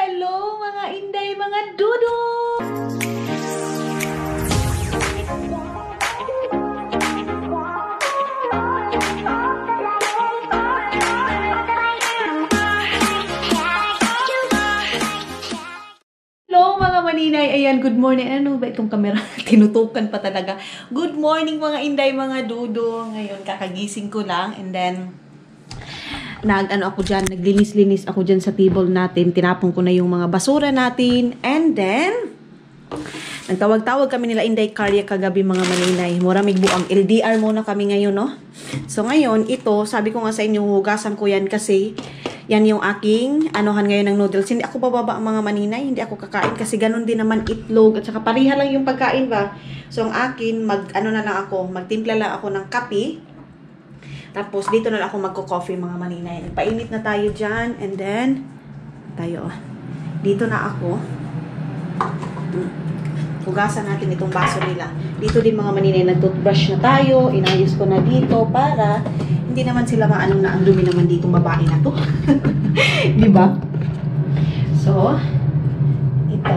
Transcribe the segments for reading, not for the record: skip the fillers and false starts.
Hello mga inday, mga dudong! Hello mga maninay, ayan, good morning. Ano ba itong camera? Tinutukan pa talaga. Good morning mga inday, mga dudong. Ngayon, kakagising ko lang and then naglinis-linis ako dyan sa table natin. Tinapon ko na yung mga basura natin. And then, nagtawag-tawag kami nila Inday Karya kagabi mga maninay. Muramig buang LDR muna kami ngayon, no? So, ngayon, ito, sabi ko nga sa inyo, hugasan ko yan kasi yan yung aking anuhan ngayon ng noodles. Hindi ako bababa ang mga maninay. Hindi ako kakain kasi ganun din naman itlog. At saka pariha lang yung pagkain ba? So, ang akin, magtimpla lang ako ng kape. Tapos, dito na lang ako magko-coffee mga maninay. Nagpainit na tayo dyan. And then, dito na ako. Hugasan natin itong baso nila. Dito din mga maninay, nag-toothbrush na tayo. Inayos ko na dito para hindi naman sila maanong na ang dumi naman ditong babae na to. Diba? So, ito.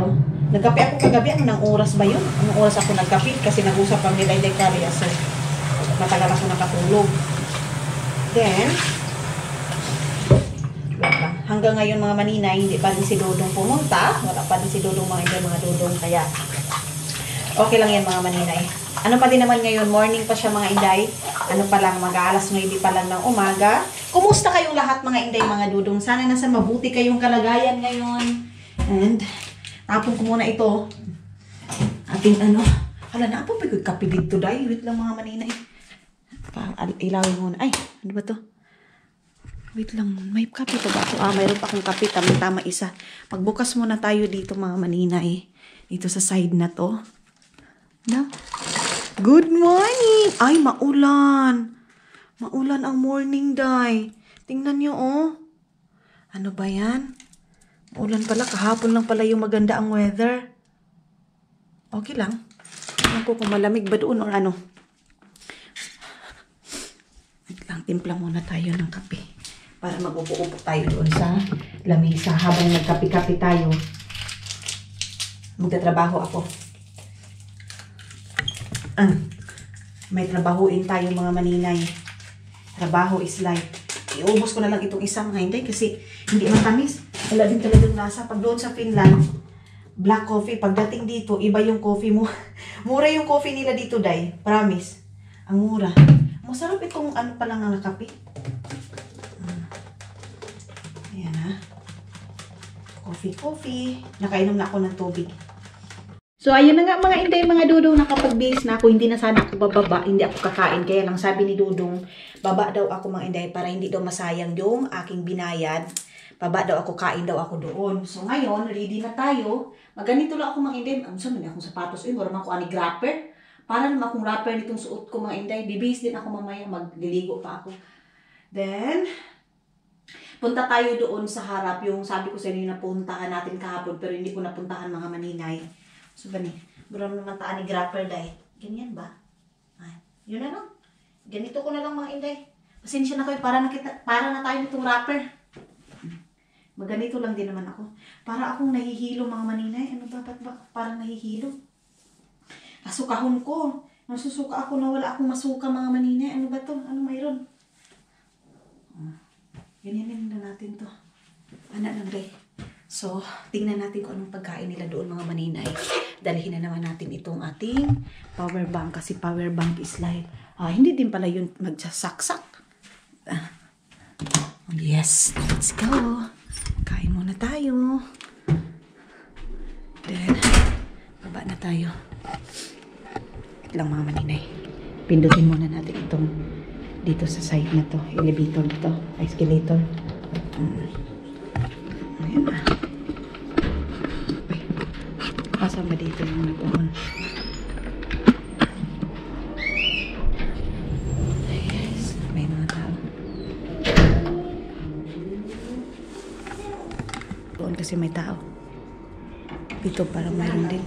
Nagkape ako kagabi. Anong oras ba yun? Anong oras ako nagkape? Kasi nag-usap kami nila Inday Karya. So, matagal ako nakatulog. Then, hanggang ngayon mga maninay, hindi pa din si Dodong pumunta. Wala pa din si Dodong mga Dodong. Kaya, okay lang yan mga maninay. Ano pa din naman ngayon, morning pa siya mga inday. Ano pa lang, mag-aalas 9 pa lang ng umaga. Kumusta kayong lahat mga inday, mga Dodong? Sana nasa mabuti kayong kalagayan ngayon. And, tapon ko muna ito. Ating hala na po, pagod kape dito day. Wait lang mga maninay. Ilawin muna. Ay, ano ba to? Wait lang, may kape pa ba ako? Mayroon pa akong kape. Tama isa. Magbukas muna tayo dito mga maninay. Dito sa side na to. No? Good morning! Ay, maulan. Maulan ang morning, day. Tingnan nyo, oh. Ano ba yan? Maulan pala. Kahapon lang pala yung maganda ang weather. Okay lang. Alam ko kung malamig ba doon or ano. Timpla muna tayo ng kape para mag-upo-upo tayo doon sa lamesa habang nagkape-kape tayo. Magtatrabaho ako. May trabahuin tayo mga maninay. Trabaho is life. Iubos ko na lang itong isang hindi kasi hindi matamis. Wala din talagang lasa. Pag doon sa Finland, black coffee. Pagdating dito, iba yung coffee mo. Mura yung coffee nila dito, day. Promise. Ang mura. Masarap itong pa lang ang kape. Ayan ha. Coffee. Nakainom na ako ng tubig. So, ayun na nga mga inday, mga Dodong, nakapag-base na ako. Hindi na sana ako bababa. Hindi ako kakain. Kaya lang sabi ni Dodong, baba daw ako mga inday para hindi daw masayang yung aking binayad. Baba daw ako, kain daw ako doon. So, ngayon, ready na tayo. Maganito lang ako mga inday. Ano sa mga akong sapatos? Wala man ako ani grapper. Para naman akong wrapper nitong suot ko mga inday. Bibihis din ako mamaya. Magliligo pa ako. Then, punta tayo doon sa harap. Yung sabi ko sa inyo napuntahan natin kahapon. Pero hindi ko napuntahan mga maninay. So, gani. Buram naman taan ni grapper day. Ganyan ba? Ay, yun na lang. Ganito ko na lang mga inday. Pasensya na kayo. Para na tayo nitong wrapper. Maganito lang din naman ako. Para akong nahihilo mga maninay. Ano ba? Parang nahihilo? Nasukahon ko. Nasusuka ako na wala akong masuka mga maninay. Ano ba to? Ano mayroon? Ganyanin na natin to. Anak lang rin. So, tingnan natin kung anong pagkain nila doon mga maninay. Dalhin na naman natin itong ating power bank. Kasi power bank is like, hindi din pala yun magsasaksak. Yes, let's go. Kain muna tayo. Then, baba na tayo. Lang mga maninay. Pindutin muna natin itong dito sa side na to. Elevator dito. Escalator. Ayan na. Okay. Asa ba dito yung nag-on? Yes. May mga tao. Doon kasi may tao. Dito parang mayroon din.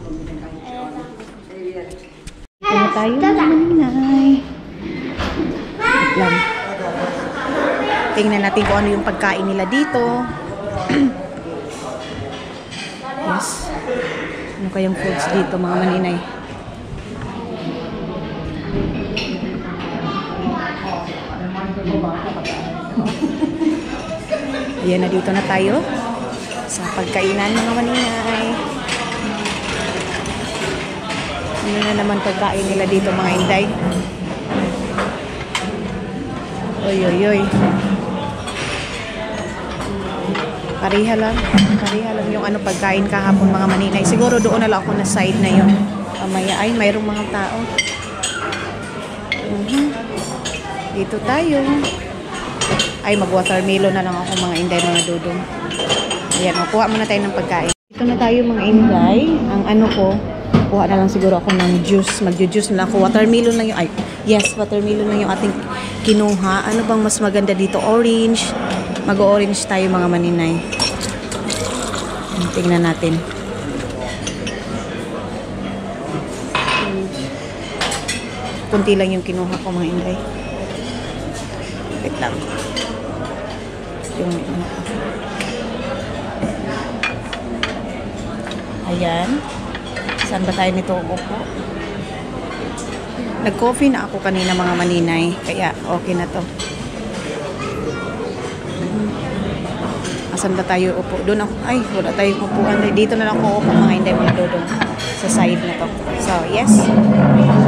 Ito na tayo mga maninay. Lang. Tingnan natin kung ano yung pagkain nila dito. Ano kayang foods dito mga maninay? Ayan na, dito na tayo sa pagkainan mga maninay. Ano na naman pagkain nila dito mga inday? Oy, oy, oy. Pareha lang yung ano pagkain kahapon mga maninay. Siguro doon na lang ako na side na yun. Mamaya ay mayroong mga tao. Dito tayo. Ay mag-watermelon na lang ako mga inday, mga dudong. Ayan, kuha muna tayo ng pagkain. Dito na tayo mga inday. Ang ano ko, kuha na lang siguro ako ng juice. Mag-juice na lang ako. Watermelon lang yung, ay, yes, watermelon lang yung ating kinuha. Ano bang mas maganda dito? Orange. Mag-orange tayo mga maninay. Tingnan natin. Kunti lang yung kinuha ko mga inday. Wait lang. Yung ayan. Saan ba tayo nito upo? Nag-coffee na ako kanina mga maninay. Kaya okay na to. Asan ba tayo upo? Doon ako. Ay, wala tayong upuan. Dito na lang ako upo mga hindi mga dodong. Sa side na to. So, yes.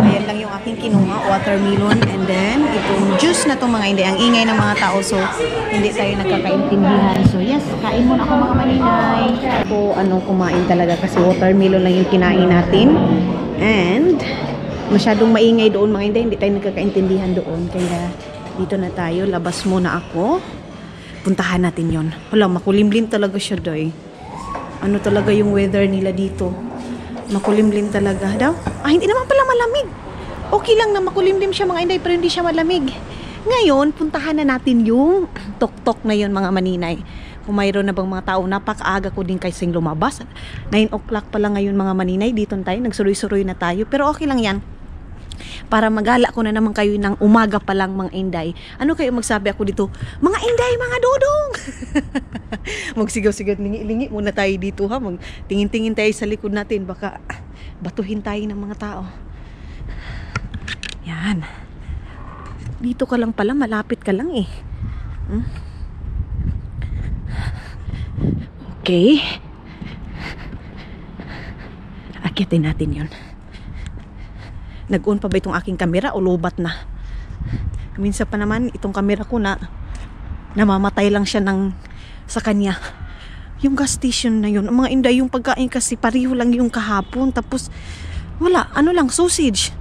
Ayan lang yung aking kinuha. Watermelon. And then, itong juice na to mga hindi. Ang ingay ng mga tao. So, hindi tayo nagkakaintindihan. So, yes. Kain muna ako mga maninay. Ako, kumain talaga. Kasi watermelon lang yung kinain natin. And, masyadong maingay doon mga hindi. Hindi tayo nagkakaintindihan doon. Kaya, dito na tayo. Labas muna ako. Puntahan natin yon. Wala, makulimlim talaga siya doy. Ano talaga yung weather nila dito? Makulimlim talaga daw. Ah, hindi naman pala malamig. Okay lang na makulimlim siya mga inday, pero hindi siya malamig. Ngayon, puntahan na natin yung tok-tok na yon mga maninay. Kung mayroon na bang mga tao, napakaaga ko din kasing lumabas. 9 o'clock pa lang ngayon mga maninay. Dito tayo, nagsuroy-suroy na tayo. Pero okay lang yan. Para magala ko na naman kayo ng umaga pa lang mga inday. Ano kayo magsabi ako dito? Mga inday, mga dodong! Magsigaw-sigaw, lingi-lingi muna tayo dito ha. Magtingin-tingin tayo sa likod natin. Baka batuhin tayo ng mga tao. Yan. Dito ka lang pala, malapit ka lang eh. Okay. Akyatin natin yun. Nag-on pa ba itong aking kamera o lobat na? Minsan pa naman itong kamera ko na namamatay lang siya sa kanya. Yung gas station na yun, mga inday, yung pagkain kasi pariho lang yung kahapon. Tapos wala, ano lang, sausage.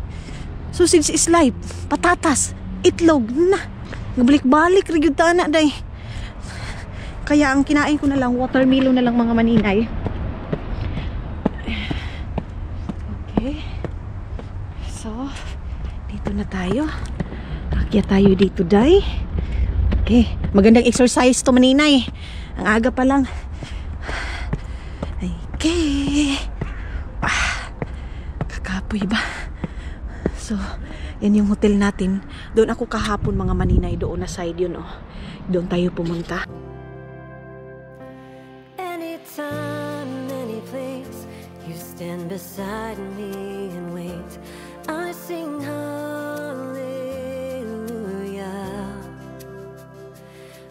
Sausage is life. Patatas, itlog, na. Nabalik-balik, rigyod ta na day. Kaya ang kinain ko na lang, watermelon na lang mga maninay. Okay. So, dito na tayo. Akyat tayo dito, day. Okay. Magandang exercise to, maninay. Ang aga pa lang. Okay. Kakapoy ba? So, yan yung hotel natin. Doon ako kahapon, mga maninay. Doon na side yun, oh. Doon tayo pumunta. Anytime, any place, you stand beside me and wait. I sing hallelujah.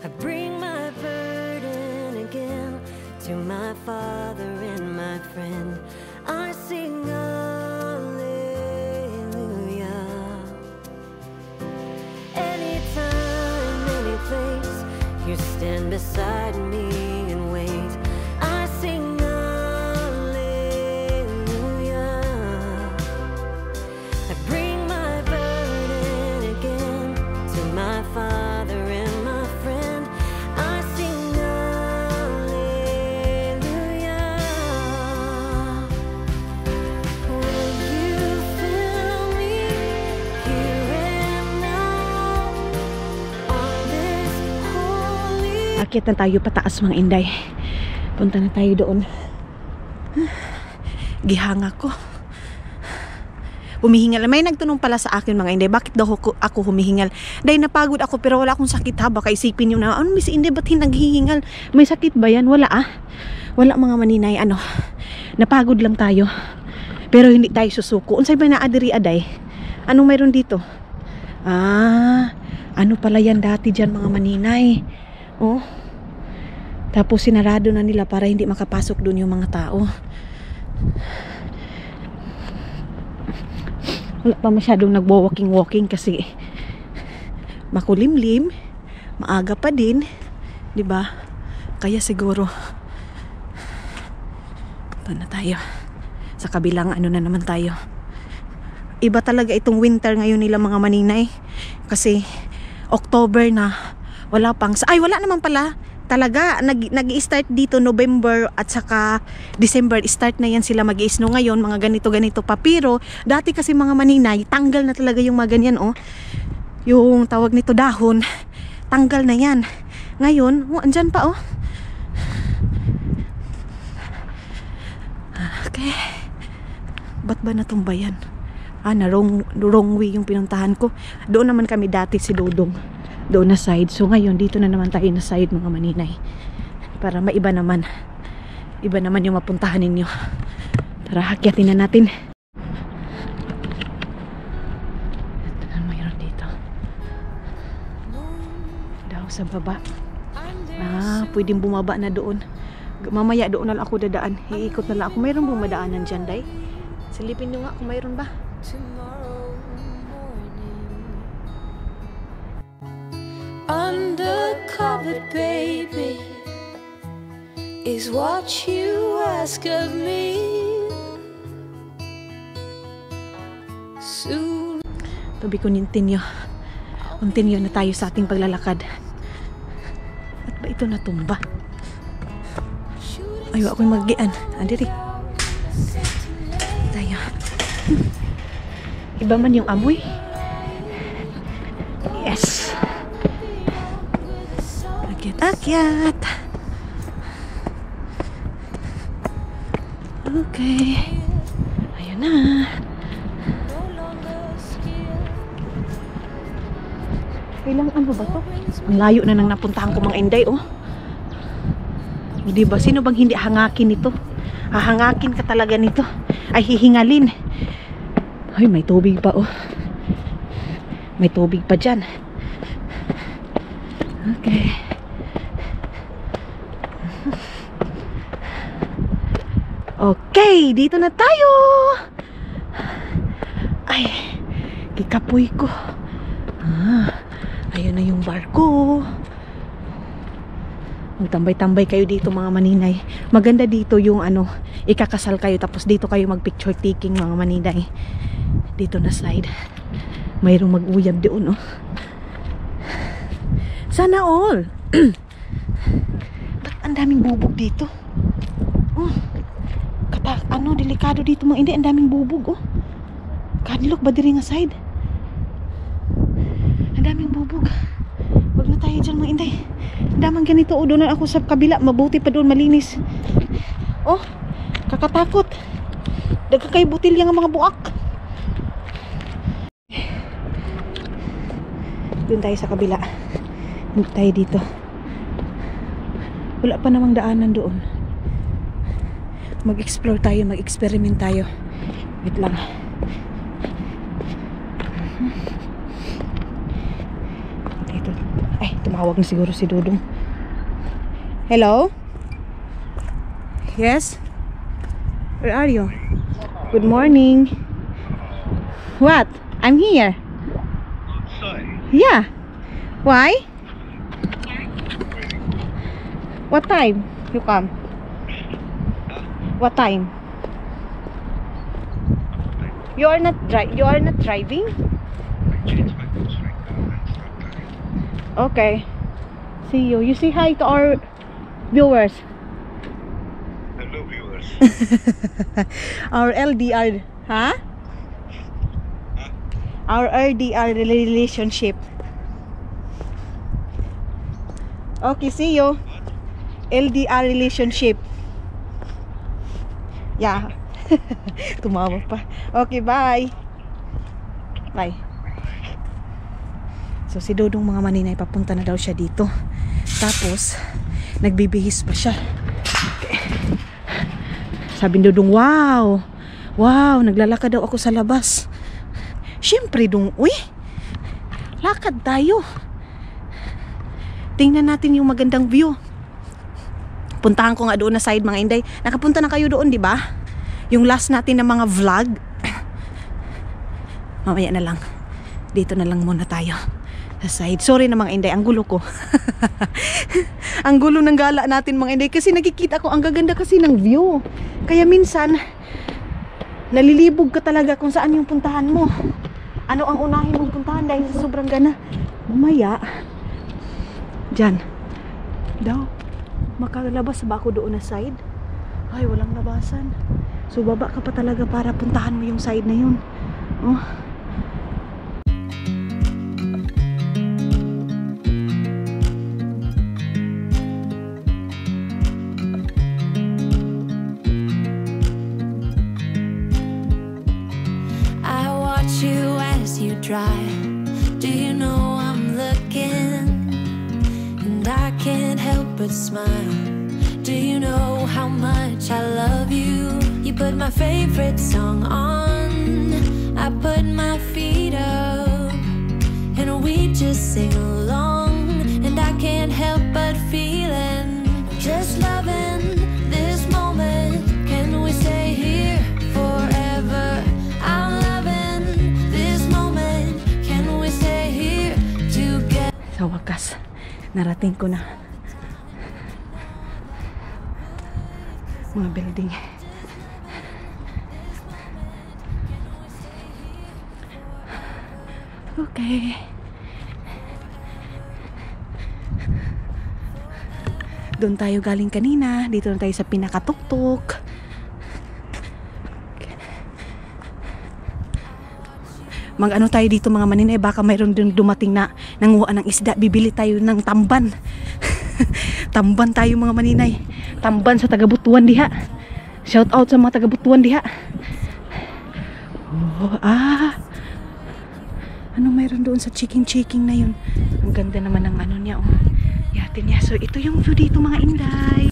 I bring my burden again to my Father and my friend. I sing hallelujah. Anytime, any place, you stand beside me and wait. I sing Akyat na tayo pataas mga inday. Punta na tayo doon. Gihanga ko. Humihingal. May nagtanong pala sa akin mga inday, bakit daw ako humihingal? Dahil napagod ako pero wala akong sakit ha. Baka isipin nyo na, ano Miss Inday, ba't naghihingal? May sakit ba yan? Wala ah. Wala mga maninay. Napagod lang tayo. Pero hindi tayo susuko. Unsay ba naa diri aday? Anong mayroon dito? Ano pala yan dati dyan mga maninay. Oh. Tapos sinarado na nila para hindi makapasok doon yung mga tao. Wala pa masyadong nagwo-walking kasi makulimlim, maaga pa din, 'di ba? Kaya siguro ito na tayo. Sa kabilang ano na naman tayo. Iba talaga itong winter ngayon nila mga maninay. Kasi October na. Wala naman pala. Talaga nag-i-start dito November at saka December. Start na yan sila mag-i-snow ngayon. Mga ganito pa. Pero dati kasi mga maninay, tanggal na talaga yung mga ganyan oh. Yung tawag nito dahon. Tanggal na yan. Ngayon, andyan pa oh. Okay. Ba't ba natumba yan? Na wrong way yung pinuntahan ko. Doon naman kami dati si Dodong. Doon na side. So ngayon, dito na naman tayo na side mga maninay. Para maiba naman. Iba naman yung mapuntahan ninyo. Tara, hakyatin na natin. Ito na mayroon dito. Daw sa baba. Pwedeng bumaba na doon. Mamaya doon na lang ako dadaan. Iikot na lang ako. Mayroon bang madaanan dyan, day? Silipin nyo nga kung mayroon ba. Undercover, baby, is what you ask of me. Soon. Tabi ko nintinyo. Continue na tayo sa ating paglalakad. At ba ito natumba? Ayaw ako'y mag-gian. Andiri. Tayo. Iba man yung amoy. Yes. Akyat. Okay. Ayun na. Ilang ano ba to? Ang layo na nang napuntahan ko mga Inday oh. O diba? Sino bang hindi hangakin nito? Hahangakin ka talaga nito. Ay hihingalin. Ay may tubig pa oh. May tubig pa dyan. Okay. Okay, dito na tayo. Ay, kikapoy ko. Ayun na yung barko. Magtambay-tambay kayo dito mga maninay. Maganda dito yung ano, ikakasal kayo tapos dito kayo mag picture taking mga maninay. Dito na side. Mayroong mag-uyab doon oh. Sana all. Ba't ang daming bubog dito? Delikado dito mga hindi, ang daming bubog oh. Kanilok ba diri nga side? Ang daming bubog. Wag na tayo dyan mga inday. Ang damang ganito oh, doon ako sa kabila. Mabuti pa doon, malinis. Oh, kakatakot. Daga kay butilya nga mga buak. Doon tayo sa kabila. Doon tayo dito. Wala pa namang daanan doon. Mag-explore tayo, mag-experiment tayo. Wait lang. Dito. Ay, tumawag na siguro si Dudong. Hello? Yes? Where are you? Good morning. What? I'm here. Outside? Yeah. Why? What time you come? What time? You are not driving? Change my clothes right now. Okay. See you. You say hi to our viewers. Hello viewers. Our LDR, huh? Our LDR relationship. Okay, see you. LDR relationship. Yeah. Tumawa pa. Okay, bye. Bye. So si Dodong mga maninay, papunta na daw siya dito. Tapos nagbibihis pa siya. Okay. Sabi ni Dudong, wow, naglalakad daw ako sa labas. Siyempre, Dung, uy, lakad tayo. Tingnan natin yung magandang view. Puntahan ko nga doon na side, mga Inday. Nakapunta na kayo doon, di ba? Yung last natin na mga vlog. Mamaya na lang. Dito na lang muna tayo sa side. Sorry na mga Inday, ang gulo ko. Ang gulo ng gala natin mga Inday. Kasi nakikita ko, ang gaganda kasi ng view. Kaya minsan, nalilibog ka talaga kung saan yung puntahan mo. Ano ang unahin mong puntahan dahil sa sobrang gana. Mamaya, dyan. Daw, makalabas ba ako doon na side? Ay, walang labasan. So, baba ka pa talaga para puntahan mo yung side na yun. Oh. Drive. Do you know I'm looking? And I can't help but smile. Do you know how much I love you? You put my favorite song on, I put my feet up, and we just sing along. And I can't help but feeling, just loving this moment. Can we stay here forever? I'm loving this moment. Can we stay here together? Sa wakas, narating ko na mga building. Okay. Doon tayo galing kanina. Dito na tayo sa pinakatuktok. Mag-ano tayo dito mga maninay. Baka mayroon din dumating na nanguha ng isda. Bibili tayo ng tamban. Tamban tayo mga maninay. Tamban sa taga-Butuan diha. Shout out sa mga taga-Butuan diha. Oh, ano mayroon doon sa chiking na yun? Ang ganda naman ng ano niya, oh. Yate niya. So ito yung view dito mga Inday.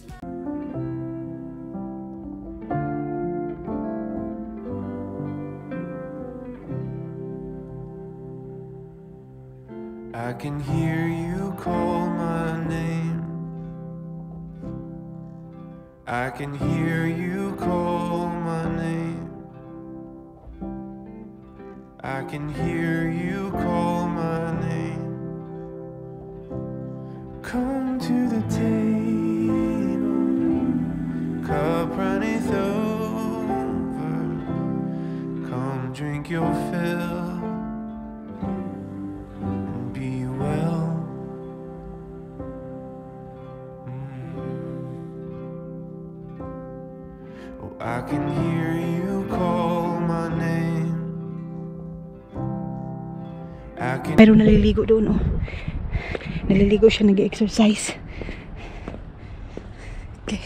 I can hear you call my name. I can hear you call my name. I can hear you call my name. Come to the table, cup runneth over. Come drink your fill and be well. Oh, I can hear you call my name. Pero naliligo doon, oh. Naliligo siya, nag-exercise. Okay.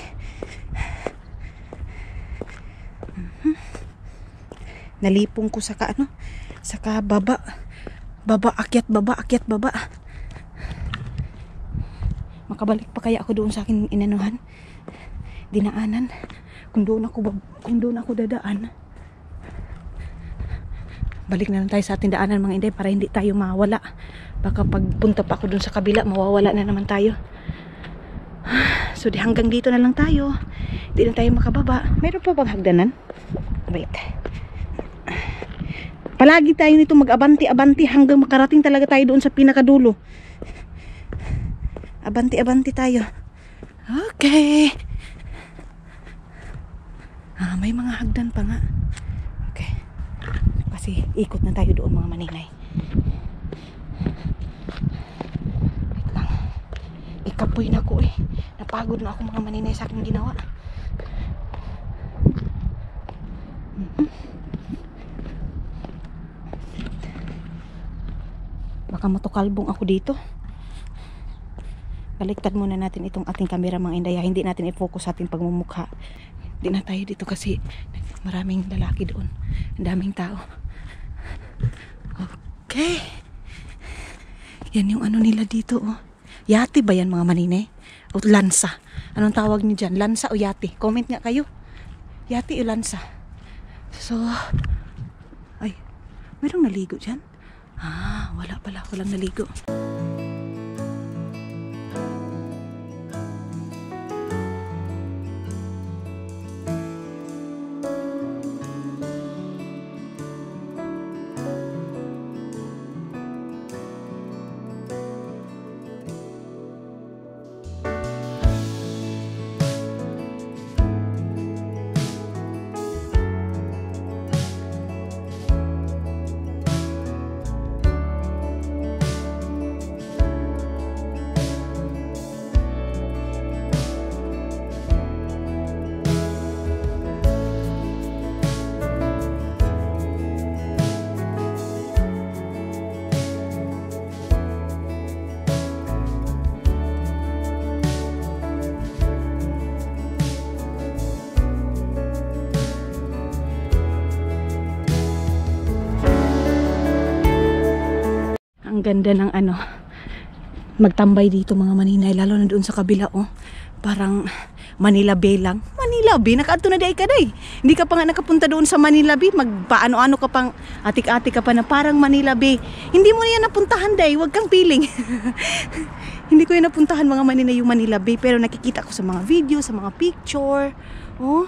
Nalipong ko sa ano? Saka baba. Baba, akyat, baba, akyat, baba. Makabalik pa kaya ako doon sa akin inanuhan? Dinaanan. Kung doon ako dadaan. Balik na lang tayo sa ating daanan mga Inday para hindi tayo mawala. Baka pagpunta pa ako dun sa kabila, mawawala na naman tayo. So hanggang dito na lang tayo. Hindi na tayo makababa. Meron pa bang hagdanan? Wait. Palagi tayo nito mag-abanti-abanti hanggang makarating talaga tayo doon sa pinakadulo. Abanti-abanti tayo. Okay. May mga hagdan pa nga. Okay. Kasi ikot na tayo doon mga maninay. Wait lang. Ikapoy na ako eh. Napagod na ako mga maninay sa aking ginawa. Baka matukalbong ako dito. Baliktad muna natin itong ating camera mga Inday. Hindi natin i-focus sa ating pagmumukha. Hindi na tayo dito kasi maraming lalaki doon. Ang daming tao. Okay. Yan yung ano nila dito, oh. Yate ba yan mga maninay? O lansa? Anong tawag niyo dyan? Lansa o yate? Comment nga kayo. Yati Ulansa. So, ay, mayroong naligo dyan? Wala pala. Walang naligo. Ang ganda ng magtambay dito mga Maninay, lalo na doon sa kabila, parang Manila Bay lang. Manila Bay, nakaadto na day ka day. Hindi ka pa nga nakapunta doon sa Manila Bay, magpaano-ano ka pang atik-atik ka pa na parang Manila Bay. Hindi mo na yan napuntahan day, wag kang piling. Hindi ko yan napuntahan mga Maninay yung Manila Bay, pero nakikita ko sa mga video, sa mga picture. Oh,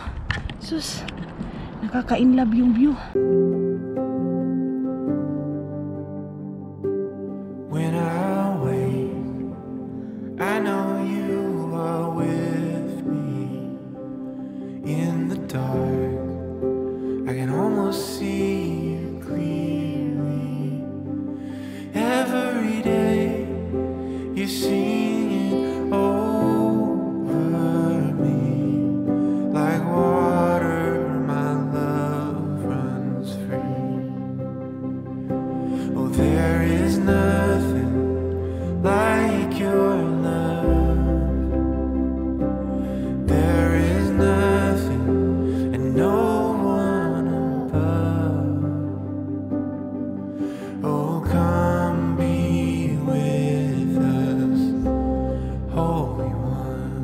sus, nakaka-inlove yung view. When I wake, I know you are with me. In the dark, I can almost see you clearly. Every day, you're singing over me. Like water, my love runs free. Oh, there is nothing like your love. There is nothing and no one above. Oh, come be with us, Holy One.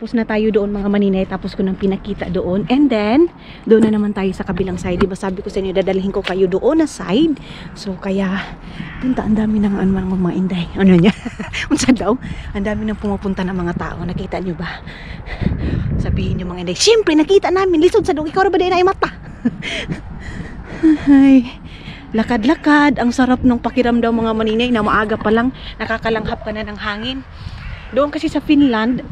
Tapos na tayo doon mga Maninay, tapos ko nang pinakita doon. And then, doon na naman tayo sa kabilang side. Diba sabi ko sa inyo, dadalhin ko kayo doon na side. So, kaya, punta, ang dami ng mga Inday. Ano niya? Unsa daw? Ang dami nang pumupunta ng mga tao. Nakita nyo ba? Sabihin nyo mga Inday, siyempre, nakita namin. Lisod sa doon. Ikaw ba din ay mata? Ay, lakad-lakad. Ang sarap ng pakiramdam mga Maninay na maaga pa lang, nakakalanghap ka na ng hangin. Doon kasi sa Finland,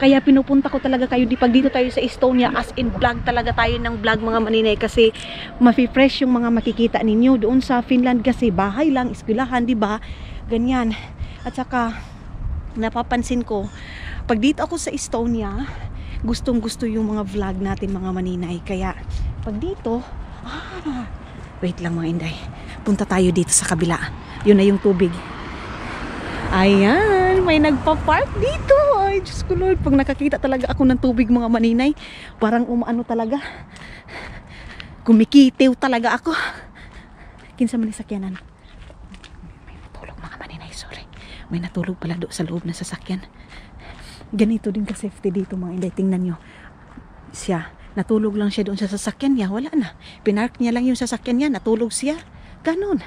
kaya pinupunta ko talaga kayo pag dito tayo sa Estonia, as in vlog talaga tayo ng vlog mga Maninay, kasi mafi-fresh yung mga makikita ninyo. Doon sa Finland kasi bahay lang, eskwelahan, di ba? Ganyan. At saka napapansin ko, pag dito ako sa Estonia, gustong-gusto yung mga vlog natin mga Maninay. Kaya pag dito, wait lang mga Inday. Punta tayo dito sa kabila. Yun na yung tubig. Ayan, may nagpa-park dito. Ay, Diyos ko Lord, pag nakakita talaga ako ng tubig mga Maninay, parang umaano talaga, kumikitiw talaga ako. Kinsa man sakyanan. May natulog mga Maninay, sorry. May natulog pala doon sa loob ng sasakyan. Ganito din ka safety dito mga Inday. Tingnan nyo. Siya, natulog lang siya doon sa sasakyan niya. Wala na. Pinark niya lang yung sasakyan niya. Natulog siya. Ganon.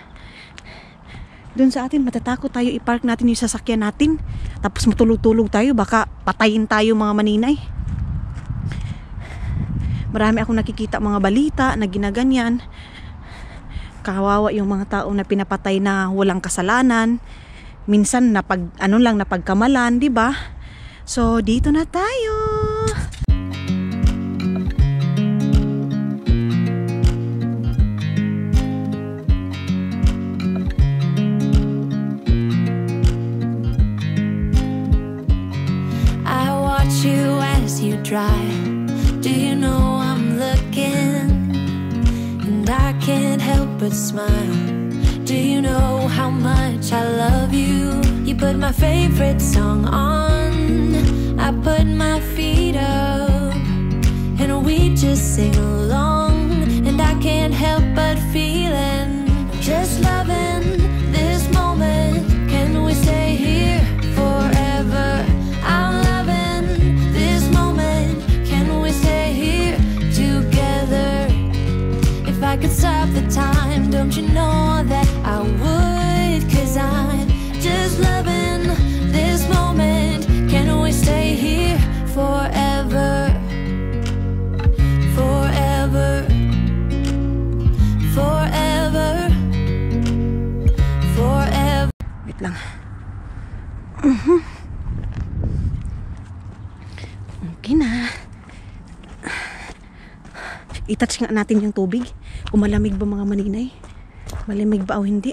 Doon sa atin, matatakot tayo i-park natin yung sasakyan natin. Tapos matulog-tulog tayo. Baka patayin tayo mga Maninay. Marami akong nakikita mga balita na ginaganyan. Kawawa yung mga tao na pinapatay na walang kasalanan. Minsan napagkamalan, di ba? So, dito na tayo. Do you know I'm looking, and I can't help but smile? Do you know how much I love you? You put my favorite song on, I put my feet up and we just sing along, and I can't help but feeling just loving this moment. Can we stay here forever? I'm loving this moment. Can we stay here together? If I could stop the time, don't you know that I would? 'Cause I'm just loving this moment. Can we stay here forever? Forever. Forever. Forever. Wait lang. Okay na. I-touch nga natin yung tubig. Kung malamig ba mga maninay? Malamig ba o hindi?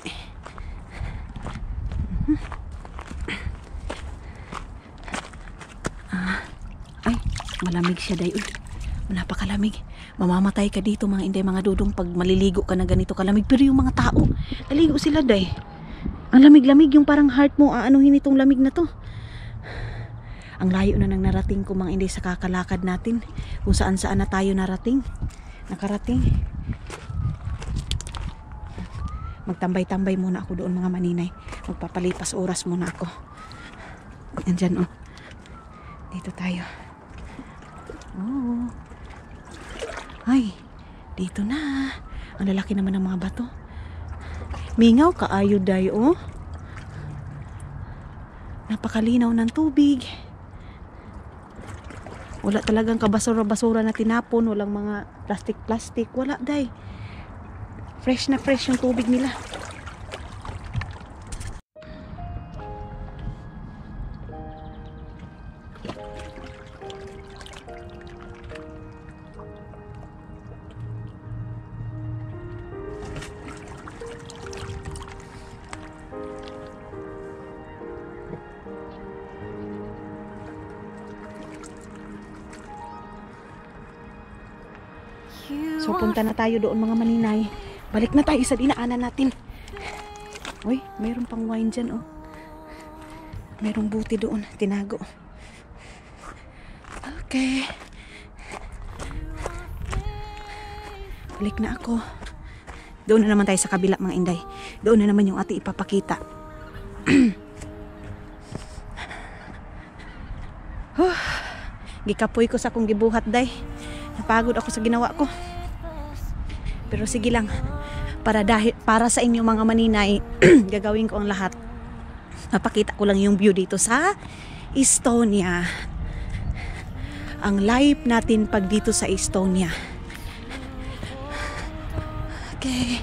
Ay, malamig siya day. Uy, napakalamig. Mamamatay ka dito mga inday, mga dudong pag maliligo ka na ganito kalamig. Pero yung mga tao, naligo sila day. Ang lamig-lamig, yung parang heart mo, aanuhin itong lamig na to. Ang layo na nang narating ko mga inday sa kakalakad natin. Kung saan-saan na tayo nakarating. Magtambay-tambay muna ako doon mga maninay. Magpapalipas oras muna ako. Andyan oh. Dito tayo. Oh. Ay, dito na. Ang lalaki naman ng mga bato. Mingaw kaayo day oh. Napakalinaw ng tubig. Wala talagang kabasura-basura na tinapon. Walang mga plastic-plastic. Wala day. Fresh na fresh yung tubig nila. So punta na tayo doon mga maninay. Balik na tayo sa dinaanan natin. Uy, mayroon pang wine dyan oh. Mayroong buti doon, tinago. Okay. Balik na ako. Doon na naman tayo sa kabila mga inday. Doon na naman yung ate ipapakita. Gikapoy ko sa akong gibuhat day. Napagod ako sa ginawa ko. Pero sige lang. Para sa inyo mga maninay, gagawin ko ang lahat. Mapakita ko lang yung view dito sa Estonia. Ang life natin pag dito sa Estonia. Okay.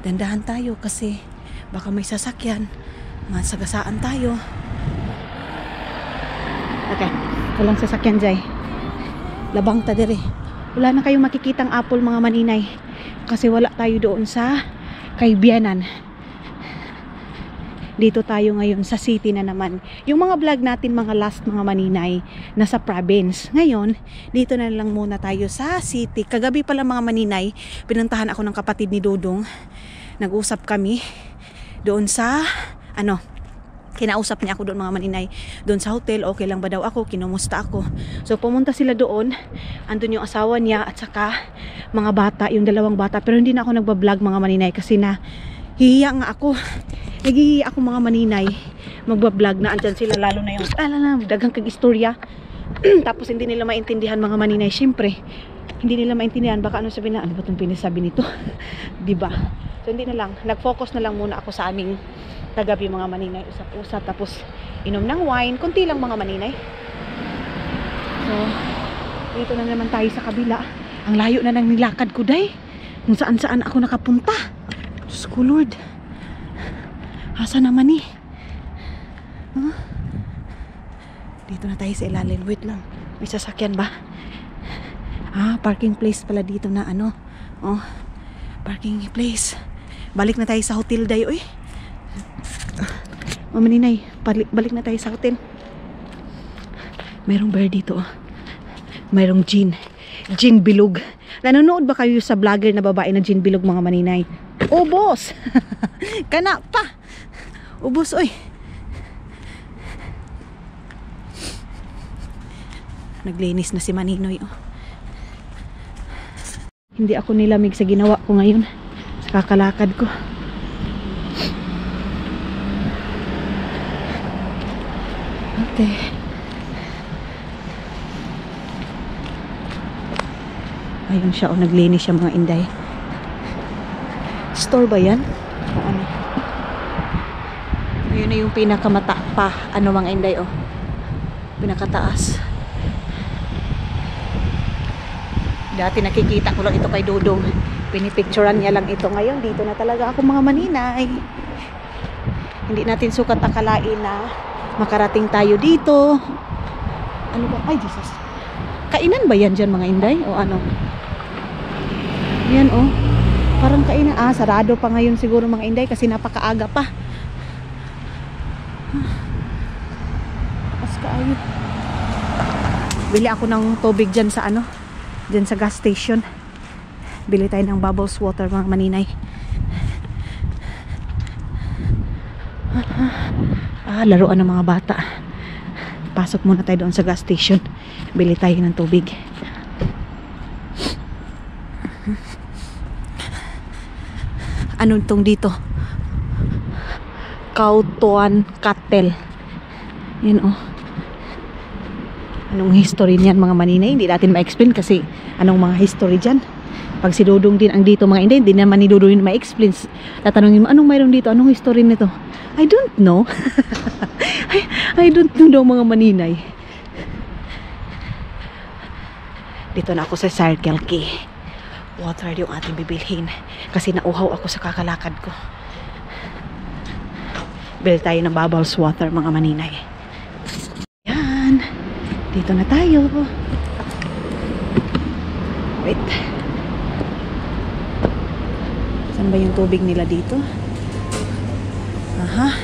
Dandahan tayo kasi baka may sasakyan. Masagasaan tayo. Okay. Walang sasakyan dyan. Labang ta dire. Wala na kayong makikitang apple mga maninay. Kasi wala tayo doon sa Kaibianan. Dito tayo ngayon sa city na naman. Yung mga vlog natin mga last mga maninay nasa province. Ngayon, dito na lang muna tayo sa city. Kagabi pala mga maninay, pinuntahan ako ng kapatid ni Dudong. Nag-usap kami doon sa kinausap niya ako doon mga maninay. Doon sa hotel, okay lang ba daw ako? Kinumusta ako? So pumunta sila doon. Andun yung asawa niya at saka mga bata, yung dalawang bata. Pero hindi na ako nagbablog mga maninay kasi na hihiya nga ako. Naghihiya ako mga maninay magbablog na andyan sila, lalo na yung dagang kag-istorya. Tapos hindi nila maintindihan mga maninay. Siyempre, hindi nila maintindihan. Baka ano sabihin na, ano ba itong pinasabi nito? Diba? So hindi na lang. Nag-focus na lang muna ako sa aming tagabi mga maninay, usap-usap, tapos inom ng wine, kunti lang mga maninay. So dito na naman tayo sa kabila. Ang layo na nang nilakad ko day, kung saan saan ako nakapunta. Diyos ko Lord, asa naman eh. Dito na tayo sa ilalim. Wait lang, may sasakyan ba? Parking place pala dito na parking place. Balik na tayo sa hotel day. Uy, maninay, balik na tayo sa hotel. Mayroong bear dito. Mayroong gin bilog. Nanonood ba kayo sa vlogger na babae na gin bilog mga maninay? Ubos. Kana pa. Ubos oy. Naglinis na si Maninoy Hindi ako nilamig sa ginawa ko ngayon. Sa kakalakad ko. Okay. Ayun siya, naglinis siya mga inday. Store ba yan? O ano? Ayun na yung pinakamata pa. Ano mga inday, oh. Pinakataas. Dati nakikita ko lang ito kay Dudong. Pinipicturean niya lang ito. Ngayon, dito na talaga ako mga maninay. Hindi natin sukat akalain na makarating tayo dito. Ano ba? Ay, Jesus. Kainan ba yan dyan mga inday? O ano? Yan, oh. Parang kainan. Ah, sarado pa ngayon siguro mga inday kasi napakaaga pa. Takas kaayo. Bili ako ng tubig dyan sa ano? Dyan sa gas station. Bili tayo ng bubbles water mga maninay. Laruan ng mga bata. Pasok muna tayo doon sa gas station. Bili tayo ng tubig. Ano itong dito? Kautuan Cattle. Yan, oh. Anong history niyan mga maninay? Hindi natin ma-explain kasi anong mga history dyan. Pag si Dudong din ang dito mga inday, hindi naman ni Dudong yun ma-explain. Tatanungin mo, anong mayroon dito? Anong history nito? I don't know. I don't know daw mga maninay. Dito na ako sa Circle K. Water yung ating bibilhin. Kasi nauhaw ako sa kakalakad ko. Bili tayo ng bubbles water mga maninay. Yan. Dito na tayo. Wait. Saan ba yung tubig nila dito? Aha.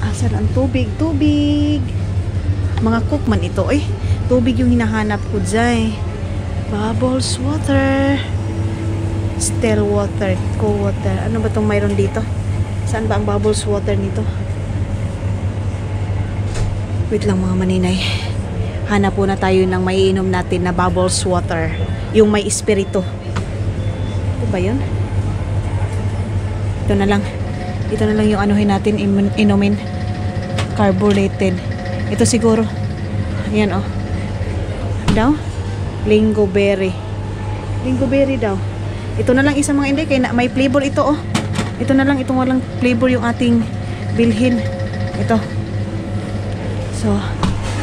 Asan ang tubig? Tubig. Mga cookman ito eh. Tubig yung hinahanap ko dyan. Bubbles water. Still water. Cool water. Ano ba itong mayroon dito? Saan ba ang bubbles water nito? Wait lang mga maninay. Hanap po na tayo ng maiinom natin na bubbles water. Yung may espiritu. Ito ba yun? Ito na lang. Ito na lang yung anuhin natin inumin. Carbonated. Ito siguro. Ayan, oh. Daw? Lingo berry. Lingo berry daw. Ito na lang isa mga hindi. Kaya may flavor ito, oh. Ito na lang. Itong walang flavor yung ating bilhin. Ito. So,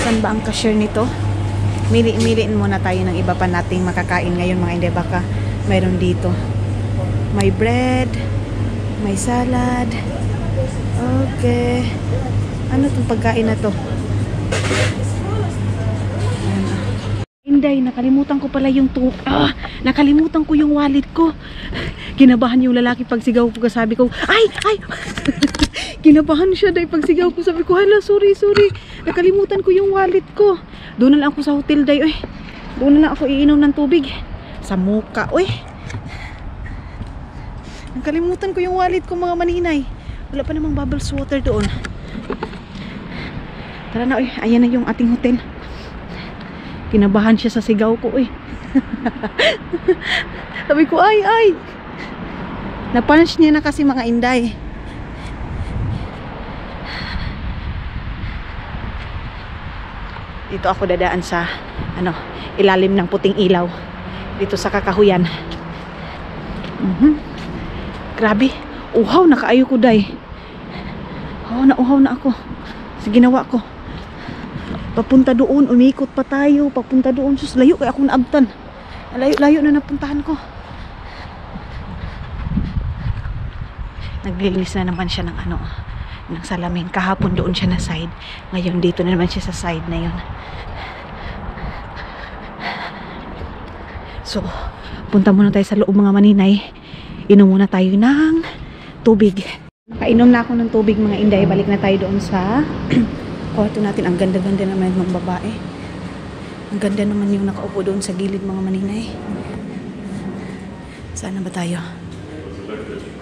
saan ba ang cashier nito? Miliin muna tayo ng iba pa nating makakain ngayon mga hindi. Baka mayroon dito. May bread. May salad. Okay. Ano itong pagkain na to? Inday, nakalimutan ko pala yung nakalimutan ko yung wallet ko. Kinabahan yung lalaki pag sigaw ko. Sabi ko, ay! Kinabahan siya dahil pag sigaw ko. Sabi ko, hala, sorry. Nakalimutan ko yung wallet ko. Doon na lang ako sa hotel day, eh. Doon na lang ako iinom ng tubig. Sa muka, eh. Nakalimutan ko yung wallet ko mga maninay. Wala pa namang bubbles water doon. Tara na, eh. Ayan na yung ating hotel. Kinabahan siya sa sigaw ko, eh. Sabi ko, ay. Napunch niya na kasi mga inday. Dito ako dadaan sa ilalim ng puting ilaw dito sa Kakahuyan. Grabe, uhaw na kaayo ko day. Nauhaw na ako sa ginawa ko. Papunta doon, umikot pa tayo. Papunta doon, sus, layo kaya ako naabtan. Layo na napuntahan ko. Naglinis na naman siya ng ng salamin. Kahapon doon siya na side. Ngayon dito na naman siya sa side na yun. So, punta muna tayo sa loob mga maninay. Inom muna tayo ng tubig. Nakainom na ako ng tubig mga inday. Balik na tayo doon sa kwarto natin. Ang ganda-ganda naman ng babae. Ang ganda naman yung nakaupo doon sa gilid mga maninay. Saan na ba tayo?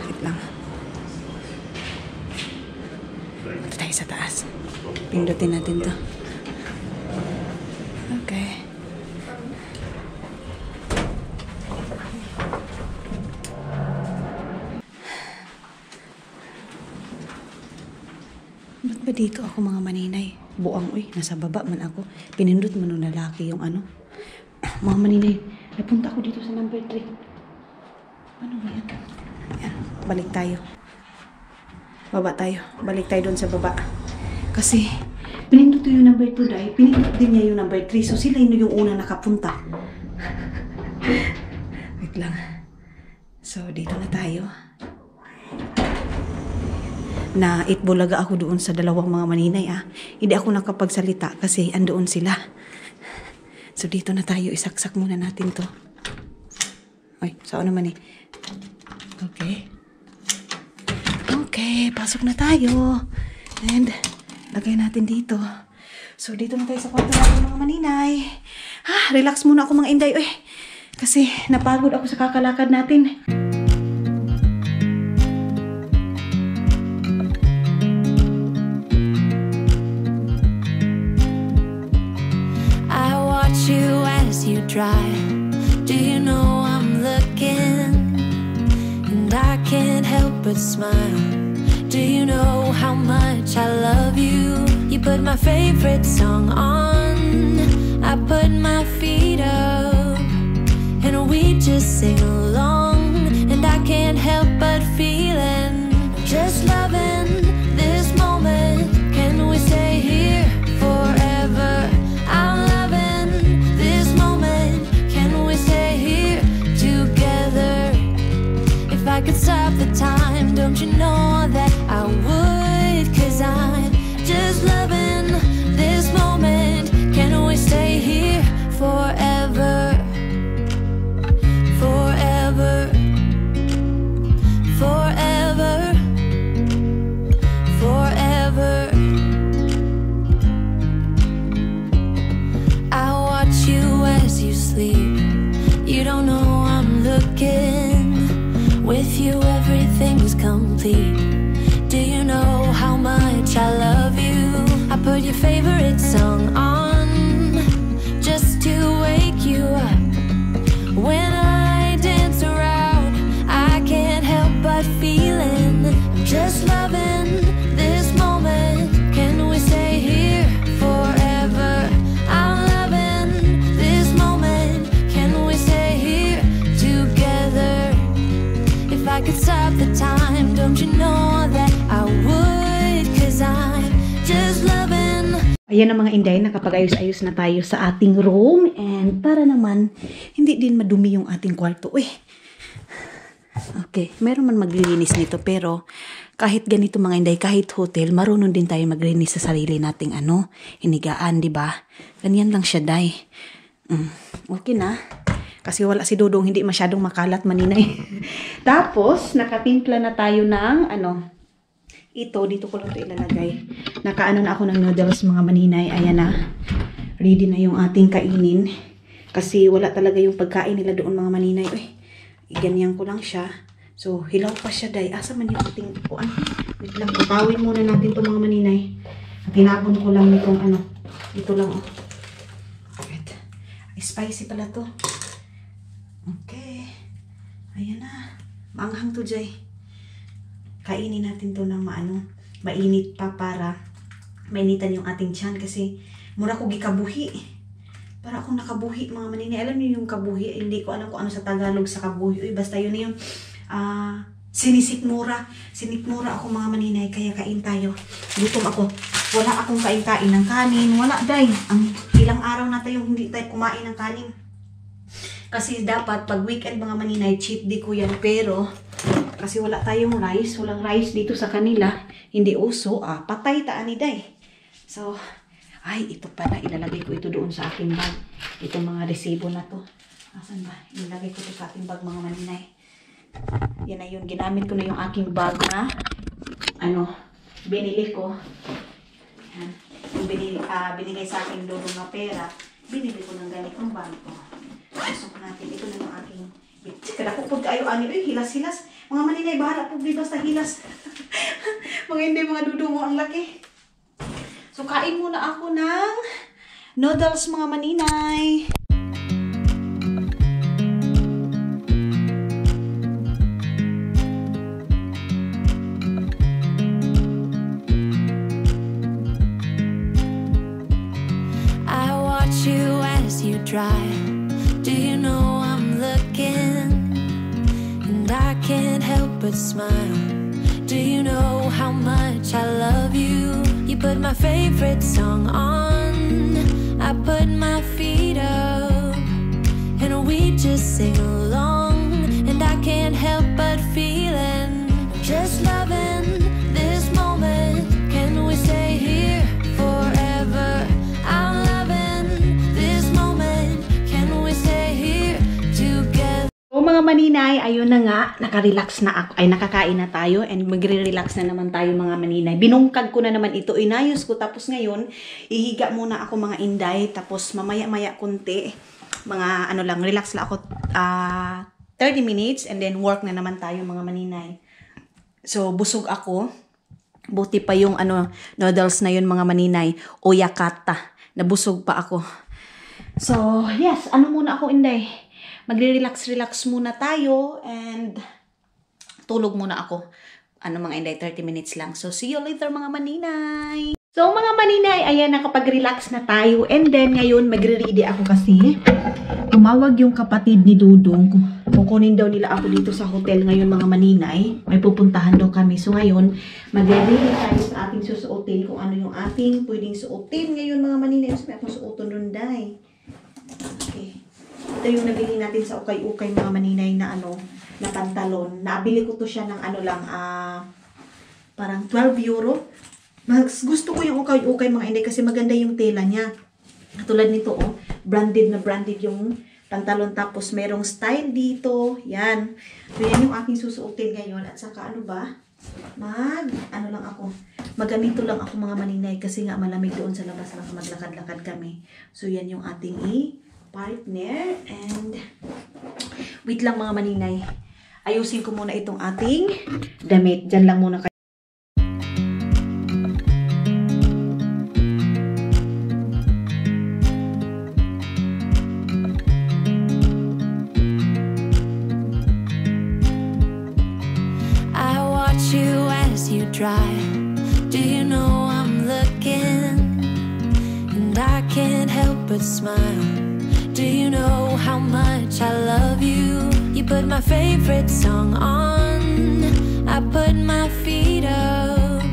Wait lang. Punta tayo sa taas. Pindutin natin to. Okay. dito ako mga maninay. Buang, uy, nasa baba man ako. Pinindot man ng lalaki yung ano. Mga maninay, napunta ako dito sa number 3. Ano ba yan? Yan, balik tayo. Baba tayo. Balik tayo doon sa baba. Kasi, pinindot yung number 2 dahil pinindot din niya yung number 3. So, sila yung unang nakapunta. Wait lang. So, dito na tayo. Na itbulaga ako doon sa dalawang mga maninay Hindi ako nakapagsalita kasi andoon sila. So dito na tayo, isaksak muna natin to. Ay, saan naman Okay. Okay, pasok na tayo. And lagay natin dito. So dito na tayo sa kwarto natin mga maninay. Relax muna ako mga inday. Uy, kasi napagod ako sa kakalakad natin. You drive. Do you know I'm looking? And I can't help but smile. Do you know how much I love you? You put my favorite song on. I put my feet up and we just sing along. And I can't help but feeling just loving this moment. Can we stay here forever? I'm loving this moment. Can we stay here together? If I could stop the time, don't you know that I would? 'Cause I'm just loving this moment. Can we stay here forever? Forever. Forever. Forever. I watch you as you sleep. You don't know I'm looking. With you everything's complete. Do you know how much I love you? I put your favorite song on just to wake you up. When I dance around, I can't help but feeling I'm just loving this moment. Can we stay here forever? I'm loving this moment. Can we stay here together? If I could stop the time, don't you know that I would? 'Cause I'm just loving. Ayan ang mga inday, nakapag-ayos-ayos na tayo sa ating room. And para naman, hindi din madumi yung ating kwarto. Uy! Okay, meron man maglilinis nito. Pero kahit ganito mga inday, kahit hotel, marunong din tayo maglinis sa sarili nating hinigaan, di ba? Ganyan lang siya, day. Okay na. Kasi wala si Dudong, hindi masyadong makalat maninay. Tapos, nakatimpla na tayo ng ito, dito ko lang ito ilalagay. Nakaano na ako ng noodles mga maninay. Ayan na. Ready na yung ating kainin. Kasi wala talaga yung pagkain nila doon mga maninay. Uy, ganyan ko lang siya. So, hilaw pa siya, day. Asa man yung ating upuan? Wait lang, tutawin muna natin ito mga maninay. Tinapon ko lang itong ito lang. Wait. Spicy pala to. Okay. Ayan na. Maanghang to, Jay. Kainin natin to ng mainit pa para mainitan yung ating tiyan kasi mura ko gikabuhi. Para akong nakabuhi mga maninay. Alam niyo yung kabuhi? Hindi ko alam kung ano sa Tagalog sa kabuhi. Uy, basta yun yung sinisikmura. Sinikmura ako mga maninay. Kaya kain tayo. Gutom ako. Wala akong kain-kain ng kanin. Wala, day. Ang ilang araw na tayo hindi tayo kumain ng kanin. Kasi dapat pag weekend mga maninay, cheat day ko yan. Pero kasi wala tayong rice, walang rice dito sa kanila, hindi uso, patay taan ni day. So, ay, ito pala, ilalagay ko ito doon sa aking bag. Itong mga resibo na to. Asan ba? Ilalagay ko ito sa aking bag mga maninay. Yan na yun, ginamit ko na yung aking bag na, binili ko. Yan. Yung binigay sa aking Dudong na pera, binili ko ng ganitong bag ko. Pasok natin, ito na yung aking kada ko pag ayo ani hilas-hilas. Mga maninay bahala po dito sa hilas. Mga hindi mga Dudong mo ang laki. So kain muna ako ng noodles mga maninay. watch you as you drive. Do you know I'm looking? And I can't help but smile. Do you know how much I love you? You put my favorite song on, I put my feet up, and we just sing along. And I can't help but feeling, just loving this moment. Can we stay here forever? I'm loving this moment. Can we stay here together? So mga maninay, ayun na nga, nakarelax na ako, ay nakakain na tayo and magre-relax na naman tayo mga maninay. Binungkag ko na naman ito, inayos ko, tapos ngayon, ihiga muna ako mga inday, tapos mamaya-maya kunti, mga ano lang, relax lang ako 30 minutes and then work na naman tayo mga maninay. So busog ako, buti pa yung ano, noodles na yun mga maninay, oyakata, nabusog pa ako. So yes, ano muna ako inday? Magre-relax muna tayo and tulog muna ako. Ano mga inday, 30 minutes lang. So, see you later mga maninay. So, mga maninay, ayan, nakapag-relax na tayo. And then, ngayon, magre-ready ako kasi. Tumawag yung kapatid ni Dudong. Kukunin daw nila ako dito sa hotel ngayon mga maninay. May pupuntahan daw kami. So, ngayon, magre-ready tayo sa ating susuotin. Kung ano yung ating pwedeng suotin ngayon mga maninay. Mas may akong suotin runday. Okay. Ito yung nabili natin sa ukay-ukay mga maninay na ano, na pantalon. Nabili ko to siya ng ano lang, parang 12 euro. Mas gusto ko yung ukay-ukay mga inday kasi maganda yung tela niya. Katulad nito, oh, branded na branded yung pantalon. Tapos merong style dito. Yan. So yan yung aking susuotin ngayon. At saka ano ba? Ano lang ako. Maganito lang ako mga maninay kasi nga malamig doon sa labas lang maglakad-lakad kami. So yan yung ating partner. And wait lang mga maninay, ayusin ko muna itong ating damit. Diyan lang muna kayo. I watch you as you drive. Do you know I'm looking? And I can't help but smile. Do you know how much I love you? You put my favorite song on, I put my feet up,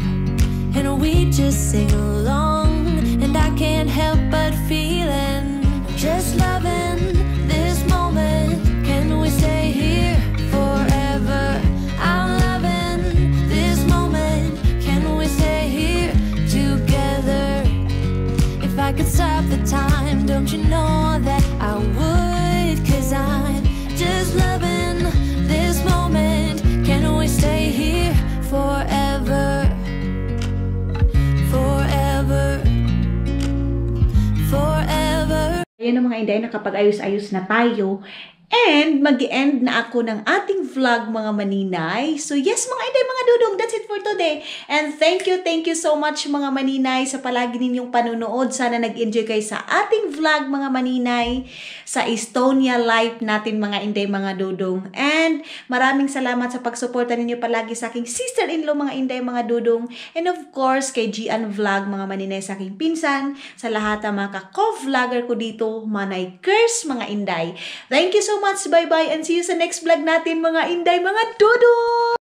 and we just sing along. And I can't help but feeling, just loving this moment. Can we stay here forever? I'm loving this moment. Can we stay here together? If I could stop the time, don't you know that I would? 'Cause I'm just loving this moment. Can we stay here forever? Forever. Forever. Ayan na mga inday, nakapag-ayos-ayos na tayo. And mag-end na ako ng ating vlog mga maninay. So yes mga inday, mga dudong, that's it for today. And thank you so much mga maninay sa palagi ninyong panunood. Sana nag-enjoy kayo sa ating vlog mga maninay sa Estonia life natin mga inday, mga dudong. And maraming salamat sa pagsuporta ninyo palagi sa aking sister-in-law mga inday, mga dudong. And of course kay Gian Vlog mga maninay, sa aking pinsan, sa lahat ng mga ka-co-vlogger ko dito, Manay Curse mga inday. Thank you so much. Bye-bye and see you sa next vlog natin mga inday, mga dudong!